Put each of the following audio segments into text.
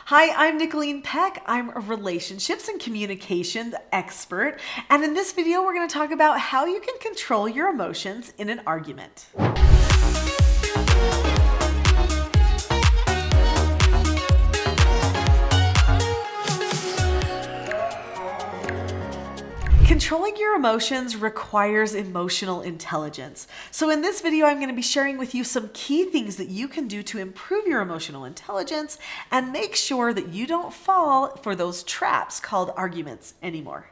Hi, I'm Nicolene Peck. I'm a relationships and communication expert. And in this video, we're going to talk about how you can control your emotions in an argument. Controlling your emotions requires emotional intelligence. So in this video, I'm going to be sharing with you some key things that you can do to improve your emotional intelligence and make sure that you don't fall for those traps called arguments anymore.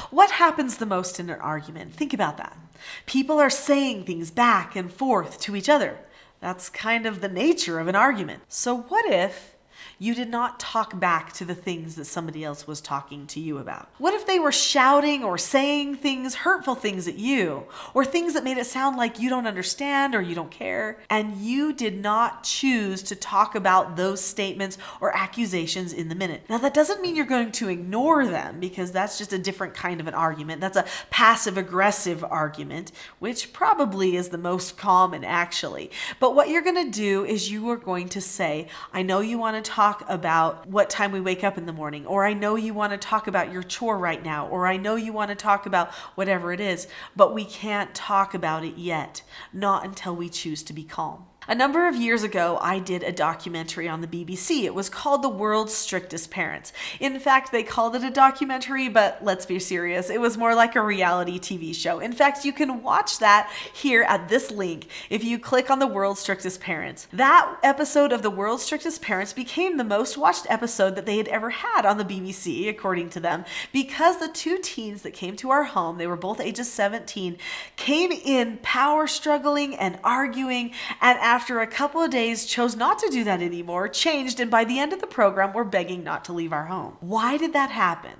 What happens the most in an argument? Think about that. People are saying things back and forth to each other. That's kind of the nature of an argument. So what if you did not talk back to the things that somebody else was talking to you about? What if they were shouting or saying things, hurtful things at you, or things that made it sound like you don't understand or you don't care, and you did not choose to talk about those statements or accusations in the minute? Now, that doesn't mean you're going to ignore them, because that's just a different kind of an argument. That's a passive-aggressive argument, which probably is the most common, actually. But what you're going to do is you are going to say, I know you want to talk about what time we wake up in the morning, or I know you want to talk about your chore right now, or I know you want to talk about whatever it is, but we can't talk about it yet, not until we choose to be calm. A number of years ago, I did a documentary on the BBC. It was called The World's Strictest Parents. In fact, they called it a documentary, but let's be serious, it was more like a reality TV show. In fact, you can watch that here at this link if you click on The World's Strictest Parents. That episode of The World's Strictest Parents became the most watched episode that they had ever had on the BBC, according to them, because the two teens that came to our home, they were both ages 17, came in power struggling and arguing, and after a couple of days chose not to do that anymore, changed, and by the end of the program were begging not to leave our home. Why did that happen?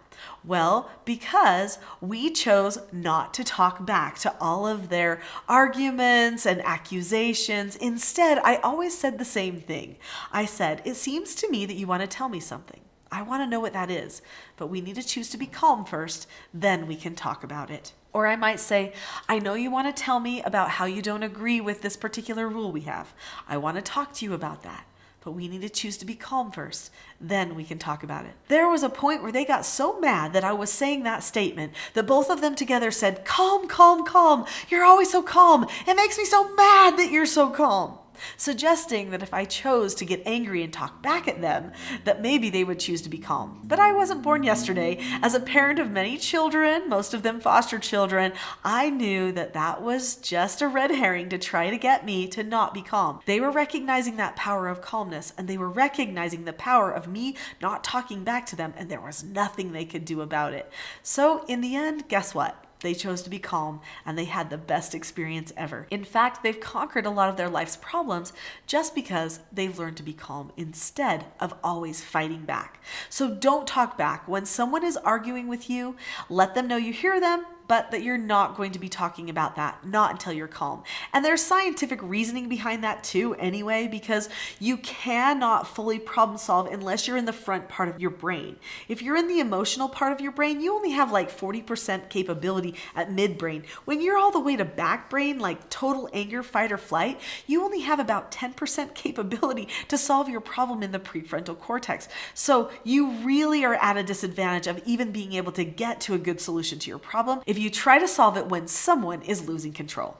Well, because we chose not to talk back to all of their arguments and accusations. Instead, I always said the same thing. I said, it seems to me that you want to tell me something. I want to know what that is, but we need to choose to be calm first, then we can talk about it. Or I might say, I know you want to tell me about how you don't agree with this particular rule we have. I want to talk to you about that, but we need to choose to be calm first. Then we can talk about it. There was a point where they got so mad that I was saying that statement that both of them together said, calm, calm, calm. You're always so calm. It makes me so mad that you're so calm. Suggesting that if I chose to get angry and talk back at them, that maybe they would choose to be calm. But I wasn't born yesterday. As a parent of many children, most of them foster children, I knew that that was just a red herring to try to get me to not be calm. They were recognizing that power of calmness, and they were recognizing the power of me not talking back to them, and there was nothing they could do about it. So in the end, guess what? They chose to be calm, and they had the best experience ever. In fact, they've conquered a lot of their life's problems just because they've learned to be calm instead of always fighting back. So don't talk back. When someone is arguing with you, let them know you hear them, but that you're not going to be talking about that, not until you're calm. And there's scientific reasoning behind that too anyway, because you cannot fully problem solve unless you're in the front part of your brain. If you're in the emotional part of your brain, you only have like 40% capability at midbrain. When you're all the way to back brain, like total anger, fight or flight, you only have about 10% capability to solve your problem in the prefrontal cortex. So you really are at a disadvantage of even being able to get to a good solution to your problem if you try to solve it when someone is losing control.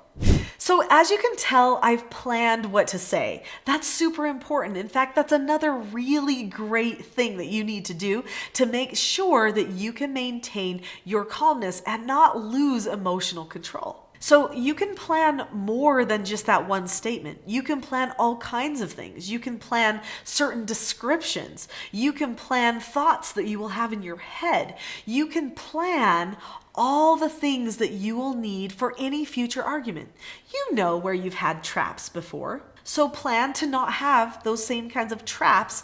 So as you can tell, I've planned what to say. That's super important. In fact, that's another really great thing that you need to do to make sure that you can maintain your calmness and not lose emotional control. So you can plan more than just that one statement. You can plan all kinds of things. You can plan certain descriptions. You can plan thoughts that you will have in your head. You can plan all the things that you will need for any future argument. You know where you've had traps before, so plan to not have those same kinds of traps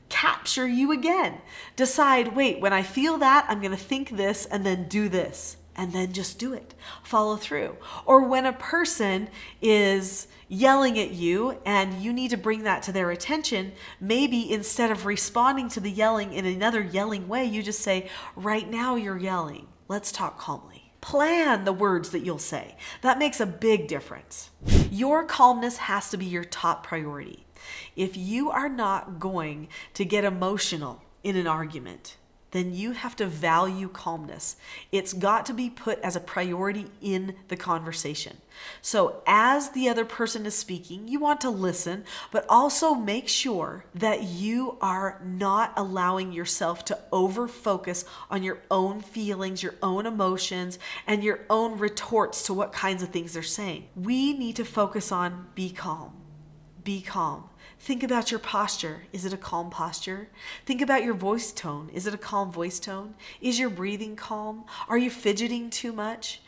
capture you again. Decide, wait, when I feel that, I'm going to think this and then do this. And then just do it. Follow through. Or when a person is yelling at you and you need to bring that to their attention, maybe instead of responding to the yelling in another yelling way, you just say, right now you're yelling. Let's talk calmly. Plan the words that you'll say. That makes a big difference. Your calmness has to be your top priority. If you are not going to get emotional in an argument, then you have to value calmness. It's got to be put as a priority in the conversation. So as the other person is speaking, you want to listen, but also make sure that you are not allowing yourself to over focus on your own feelings, your own emotions, and your own retorts to what kinds of things they're saying. We need to focus on be calm. Be calm. Think about your posture. Is it a calm posture? Think about your voice tone. Is it a calm voice tone? Is your breathing calm? Are you fidgeting too much?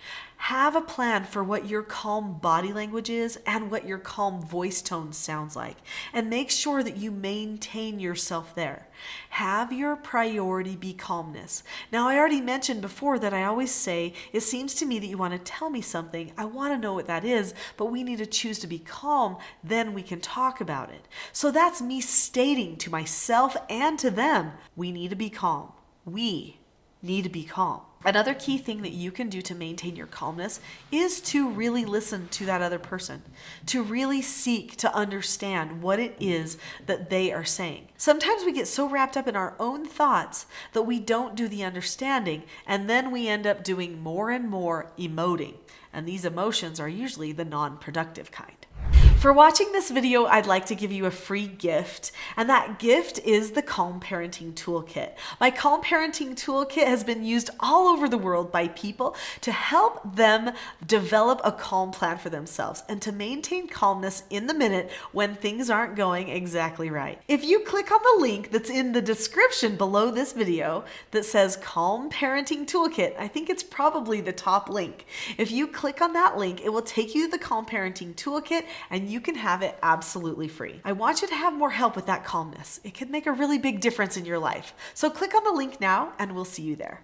Have a plan for what your calm body language is and what your calm voice tone sounds like. And make sure that you maintain yourself there. Have your priority be calmness. Now, I already mentioned before that I always say, it seems to me that you want to tell me something. I want to know what that is, but we need to choose to be calm. Then we can talk about it. So that's me stating to myself and to them, we need to be calm. We need to be calm. Another key thing that you can do to maintain your calmness is to really listen to that other person, to really seek to understand what it is that they are saying. Sometimes we get so wrapped up in our own thoughts that we don't do the understanding, and then we end up doing more and more emoting. And these emotions are usually the non-productive kind. For watching this video, I'd like to give you a free gift, and that gift is the Calm Parenting Toolkit. My Calm Parenting Toolkit has been used all over the world by people to help them develop a calm plan for themselves and to maintain calmness in the minute when things aren't going exactly right. If you click on the link that's in the description below this video that says Calm Parenting Toolkit, I think it's probably the top link. If you click on that link, it will take you to the Calm Parenting Toolkit, and you can have it absolutely free. I want you to have more help with that calmness. It could make a really big difference in your life. So click on the link now, and we'll see you there.